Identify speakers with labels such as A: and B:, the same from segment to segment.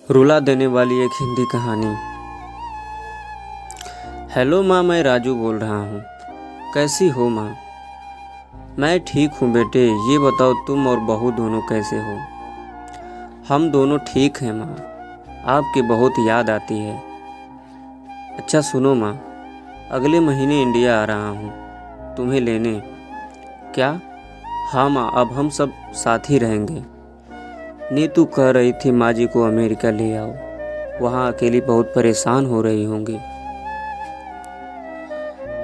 A: रुला देने वाली एक हिंदी कहानी। हेलो माँ, मैं राजू बोल रहा हूँ। कैसी हो माँ? मैं ठीक हूँ बेटे। ये बताओ तुम और बहू दोनों कैसे हो? हम दोनों ठीक हैं माँ। आपकी बहुत याद आती है। अच्छा सुनो माँ, अगले महीने इंडिया आ रहा हूँ तुम्हें लेने। क्या? हाँ माँ, अब हम सब साथ ही रहेंगे। नीतू कह रही थी माँ जी को अमेरिका ले आओ, वहाँ अकेली बहुत परेशान हो रही होंगी।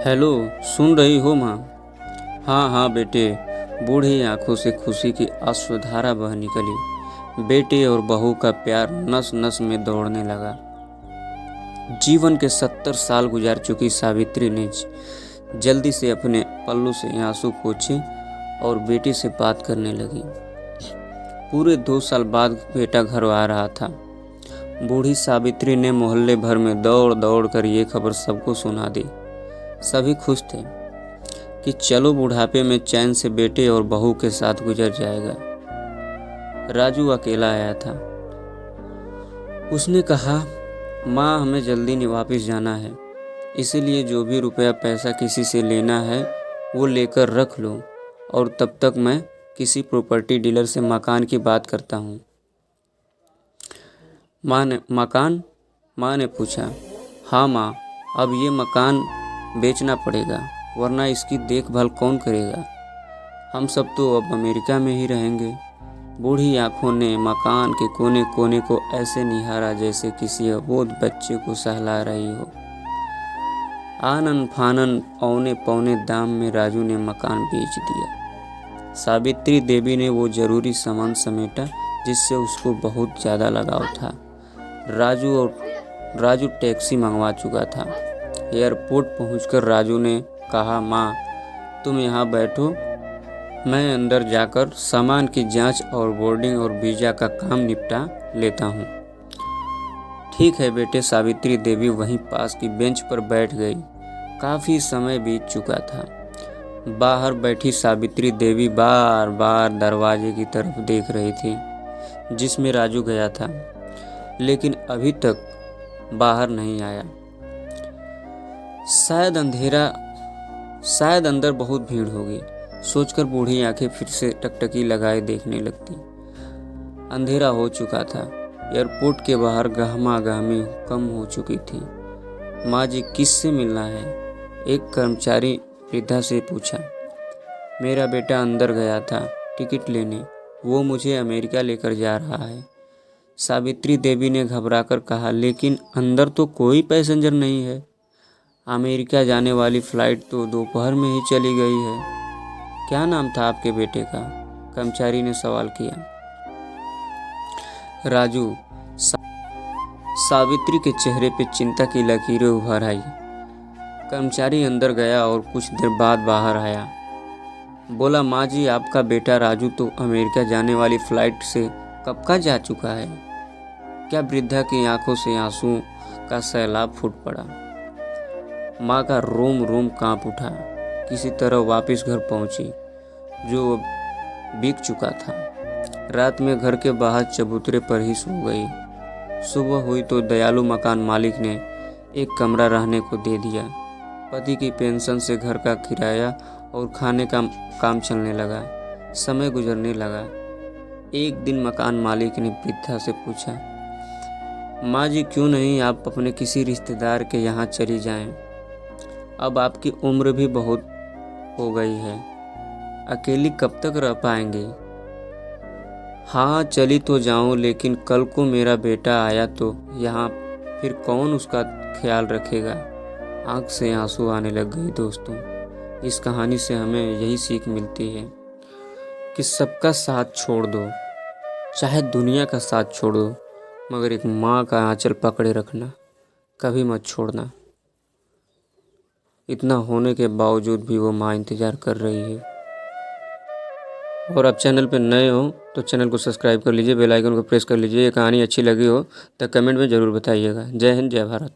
A: हेलो, सुन रही हो माँ? हाँ हाँ बेटे। बूढ़ी आंखों से खुशी की अश्रुधारा बह निकली। बेटे और बहू का प्यार नस नस में दौड़ने लगा। जीवन के 70 साल गुजार चुकी सावित्री ने जल्दी से अपने पल्लू से आंसू पोंछे और बेटी से बात करने लगी। पूरे 2 साल बाद बेटा घर आ रहा था। बूढ़ी सावित्री ने मोहल्ले भर में दौड़ दौड़ कर ये खबर सबको सुना दी। सभी खुश थे कि चलो बुढ़ापे में चैन से बेटे और बहू के साथ गुजर जाएगा। राजू अकेला आया था। उसने कहा, माँ हमें जल्दी वापस जाना है, इसीलिए जो भी रुपया पैसा किसी से लेना है वो लेकर रख लो, और तब तक मैं किसी प्रॉपर्टी डीलर से मकान की बात करता हूँ। मकान? माँ ने पूछा। हाँ माँ, अब ये मकान बेचना पड़ेगा, वरना इसकी देखभाल कौन करेगा? हम सब तो अब अमेरिका में ही रहेंगे। बूढ़ी आंखों ने मकान के कोने कोने को ऐसे निहारा जैसे किसी अबोध बच्चे को सहला रही हो। आनन फानन औने पौने दाम में राजू ने मकान बेच दिया। सावित्री देवी ने वो जरूरी सामान समेटा जिससे उसको बहुत ज़्यादा लगाव था। राजू टैक्सी मंगवा चुका था। एयरपोर्ट पहुंचकर राजू ने कहा, माँ तुम यहाँ बैठो, मैं अंदर जाकर सामान की जांच और बोर्डिंग और वीज़ा का काम निपटा लेता हूँ। ठीक है बेटे। सावित्री देवी वहीं पास की बेंच पर बैठ गई। काफ़ी समय बीत चुका था। बाहर बैठी सावित्री देवी बार बार दरवाजे की तरफ देख रही थी जिसमें राजू गया था, लेकिन अभी तक बाहर नहीं आया। शायद अंदर बहुत भीड़ होगी, सोचकर बूढ़ी आंखें फिर से टकटकी लगाए देखने लगती। अंधेरा हो चुका था। एयरपोर्ट के बाहर गहमा गहमी कम हो चुकी थी। माँ जी किससे मिलना है? एक कर्मचारी वृद्धा से पूछा। मेरा बेटा अंदर गया था टिकट लेने, वो मुझे अमेरिका लेकर जा रहा है। सावित्री देवी ने घबराकर कहा, लेकिन अंदर तो कोई पैसेंजर नहीं है। अमेरिका जाने वाली फ़्लाइट तो दोपहर में ही चली गई है। क्या नाम था आपके बेटे का? कर्मचारी ने सवाल किया। राजू। सावित्री के चेहरे पे चिंता की लकीरें उभर आई। कर्मचारी अंदर गया और कुछ देर बाद बाहर आया। बोला, माँ जी आपका बेटा राजू तो अमेरिका जाने वाली फ़्लाइट से कब का जा चुका है। क्या? वृद्धा की आंखों से आंसू का सैलाब फूट पड़ा। माँ का रोम रोम कांप उठा। किसी तरह वापस घर पहुंची, जो अब बिक चुका था। रात में घर के बाहर चबूतरे पर ही सो गई। सुबह हुई तो दयालु मकान मालिक ने एक कमरा रहने को दे दिया। पति की पेंशन से घर का किराया और खाने का काम चलने लगा। समय गुजरने लगा। एक दिन मकान मालिक ने वृद्धा से पूछा, माँ जी क्यों नहीं आप अपने किसी रिश्तेदार के यहाँ चली जाएं? अब आपकी उम्र भी बहुत हो गई है, अकेली कब तक रह पाएंगी? हाँ चली तो जाऊं, लेकिन कल को मेरा बेटा आया तो यहाँ फिर कौन उसका ख्याल रखेगा? आँख से आंसू आने लग गई। दोस्तों, इस कहानी से हमें यही सीख मिलती है कि सबका साथ छोड़ दो, चाहे दुनिया का साथ छोड़ दो, मगर एक माँ का आंचल पकड़े रखना, कभी मत छोड़ना। इतना होने के बावजूद भी वो माँ इंतज़ार कर रही है। और आप चैनल पर नए हो तो चैनल को सब्सक्राइब कर लीजिए, बेल आइकन को प्रेस कर लीजिए। ये कहानी अच्छी लगी हो तो कमेंट में ज़रूर बताइएगा। जय हिंद, जय भारत।